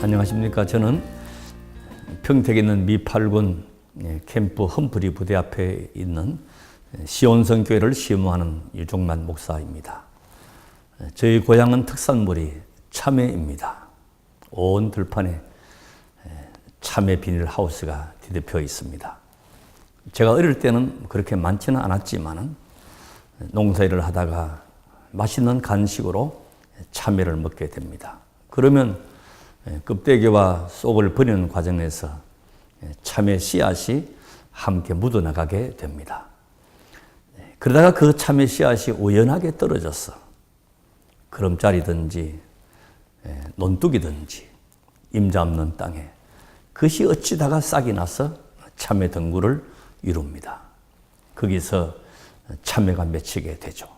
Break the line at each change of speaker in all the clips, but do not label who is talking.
안녕하십니까. 저는 평택에 있는 미8군 캠프 험프리 부대 앞에 있는 시온성 교회를 시무하는 유종만 목사입니다. 저희 고향은 특산물이 참외입니다. 온 들판에 참외 비닐 하우스가 뒤덮여 있습니다. 제가 어릴 때는 그렇게 많지는 않았지만 농사일을 하다가 맛있는 간식으로 참외를 먹게 됩니다. 그러면 껍데기와 속을 버리는 과정에서 참외 씨앗이 함께 묻어나가게 됩니다. 그러다가 그 참외 씨앗이 우연하게 떨어져서 거름자리든지 논둑이든지 임자 없는 땅에 그것이 어찌다가 싹이 나서 참외 덩굴을 이룹니다. 거기서 참외가 맺히게 되죠.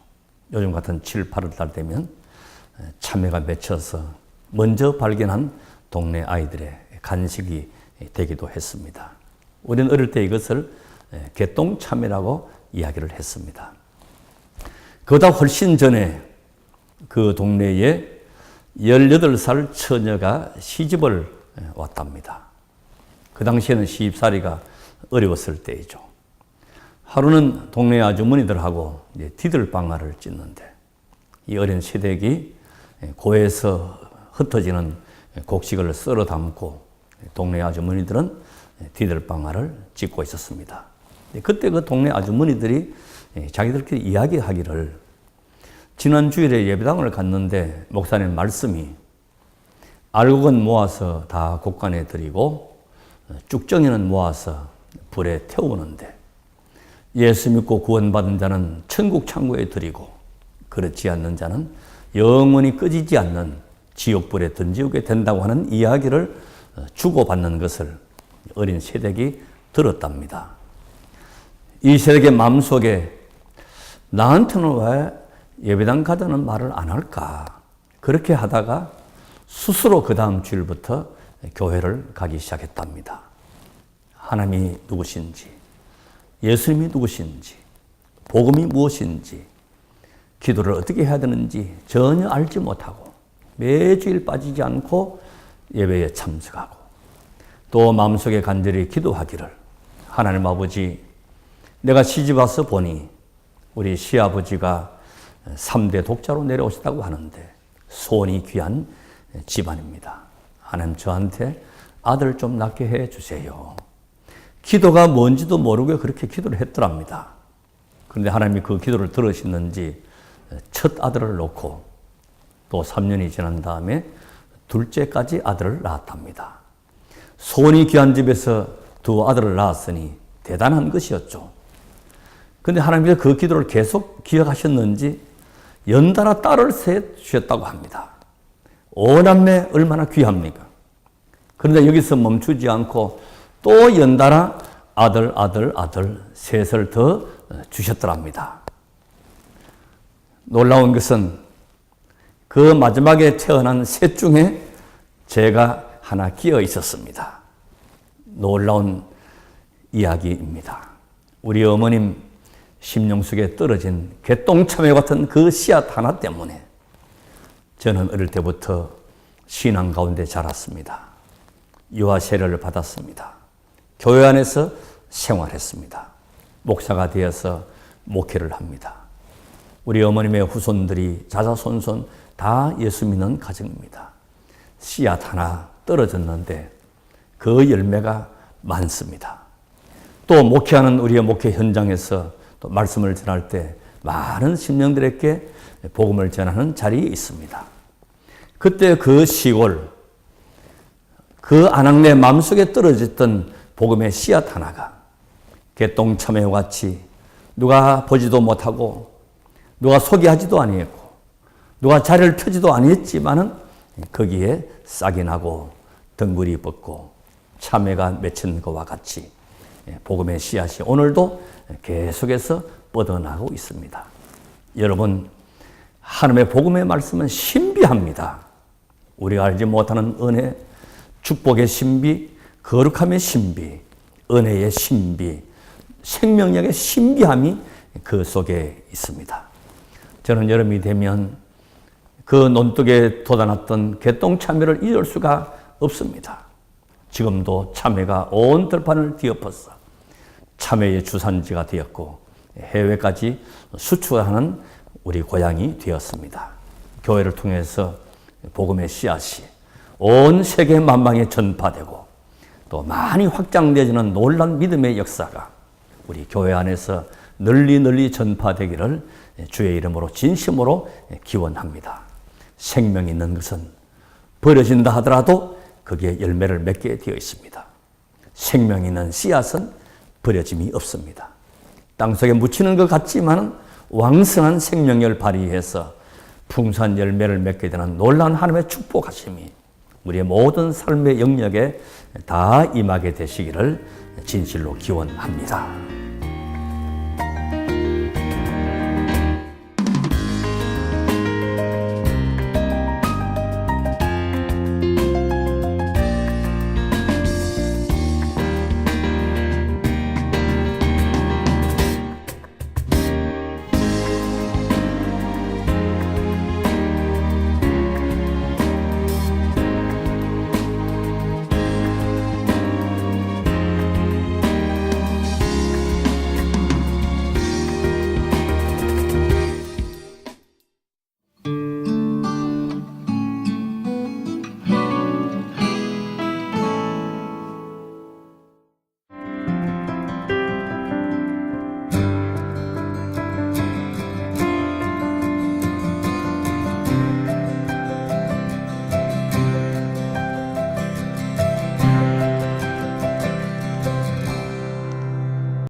요즘 같은 7, 8월 달 되면 참외가 맺혀서 먼저 발견한 동네 아이들의 간식이 되기도 했습니다. 우리는 어릴 때 이것을 개똥참외라고 이야기를 했습니다. 그보다 훨씬 전에 그 동네에 18살 처녀가 시집을 왔답니다. 그 당시에는 시집살이가 어려웠을 때이죠. 하루는 동네 아주머니들하고 디들방아를 찢는데 이 어린 시댁이 고에서 흩어지는 곡식을 썰어 담고 동네 아주머니들은 디들방아를 찢고 있었습니다. 그때 그 동네 아주머니들이 자기들끼리 이야기하기를 지난 주일에 예배당을 갔는데 목사님 말씀이 알곡은 모아서 다 곡간에 드리고 쭉정이는 모아서 불에 태우는데 예수 믿고 구원받은 자는 천국 창고에 드리고 그렇지 않는 자는 영원히 꺼지지 않는 지옥불에 던지게 된다고 하는 이야기를 주고받는 것을 어린 세댁이 들었답니다. 이 세댁의 마음속에 나한테는 왜 예배당 가자는 말을 안 할까? 그렇게 하다가 스스로 그 다음 주일부터 교회를 가기 시작했답니다. 하나님이 누구신지, 예수님이 누구신지, 복음이 무엇인지, 기도를 어떻게 해야 되는지 전혀 알지 못하고 매주일 빠지지 않고 예배에 참석하고 또 마음속에 간절히 기도하기를 하나님 아버지, 내가 시집 와서 보니 우리 시아버지가 3대 독자로 내려오셨다고 하는데 소원이 귀한 집안입니다. 하나님 저한테 아들 좀 낳게 해 주세요. 기도가 뭔지도 모르고 그렇게 기도를 했더랍니다. 그런데 하나님이 그 기도를 들으시는지 첫 아들을 놓고 또 3년이 지난 다음에 둘째까지 아들을 낳았답니다. 소원이 귀한 집에서 두 아들을 낳았으니 대단한 것이었죠. 그런데 하나님께서 그 기도를 계속 기억하셨는지 연달아 딸을 셋 주셨다고 합니다. 오남매 얼마나 귀합니까? 그런데 여기서 멈추지 않고 또 연달아 아들 셋을 더 주셨더랍니다. 놀라운 것은 그 마지막에 태어난 셋 중에 제가 하나 끼어 있었습니다. 놀라운 이야기입니다. 우리 어머님 심령 속에 떨어진 개똥참외 같은 그 씨앗 하나 때문에 저는 어릴 때부터 신앙 가운데 자랐습니다. 유아 세례를 받았습니다. 교회 안에서 생활했습니다. 목사가 되어서 목회를 합니다. 우리 어머님의 후손들이 자자손손 다 예수 믿는 가정입니다. 씨앗 하나 떨어졌는데 그 열매가 많습니다. 또 목회하는 우리의 목회 현장에서 또 말씀을 전할 때 많은 심령들에게 복음을 전하는 자리에 있습니다. 그때 그 시골, 그 아낙네 마음속에 떨어졌던 복음의 씨앗 하나가 개똥참외와 같이 누가 보지도 못하고 누가 소개하지도 아니했고 누가 자리를 펴지도 아니했지만은 거기에 싹이 나고 덩굴이 뻗고 참외가 맺힌 것과 같이 복음의 씨앗이 오늘도 계속해서 뻗어나가고 있습니다. 여러분, 하나님의 복음의 말씀은 신비합니다. 우리가 알지 못하는 은혜, 축복의 신비, 거룩함의 신비, 은혜의 신비, 생명력의 신비함이 그 속에 있습니다. 저는 여름이 되면 그 논둑에 돋아났던 개똥참외를 잊을 수가 없습니다. 지금도 참외가 온 들판을 뒤엎어서 참외의 주산지가 되었고 해외까지 수출하는 우리 고향이 되었습니다. 교회를 통해서 복음의 씨앗이 온 세계 만방에 전파되고 또 많이 확장되어지는 놀라운 믿음의 역사가 우리 교회 안에서 널리 전파되기를 주의 이름으로 진심으로 기원합니다. 생명이 있는 것은 버려진다 하더라도 거기에 열매를 맺게 되어 있습니다. 생명이 있는 씨앗은 버려짐이 없습니다. 땅속에 묻히는 것 같지만 왕성한 생명력을 발휘해서 풍성한 열매를 맺게 되는 놀라운 하나님의 축복하심이 우리의 모든 삶의 영역에 다 임하게 되시기를 진실로 기원합니다.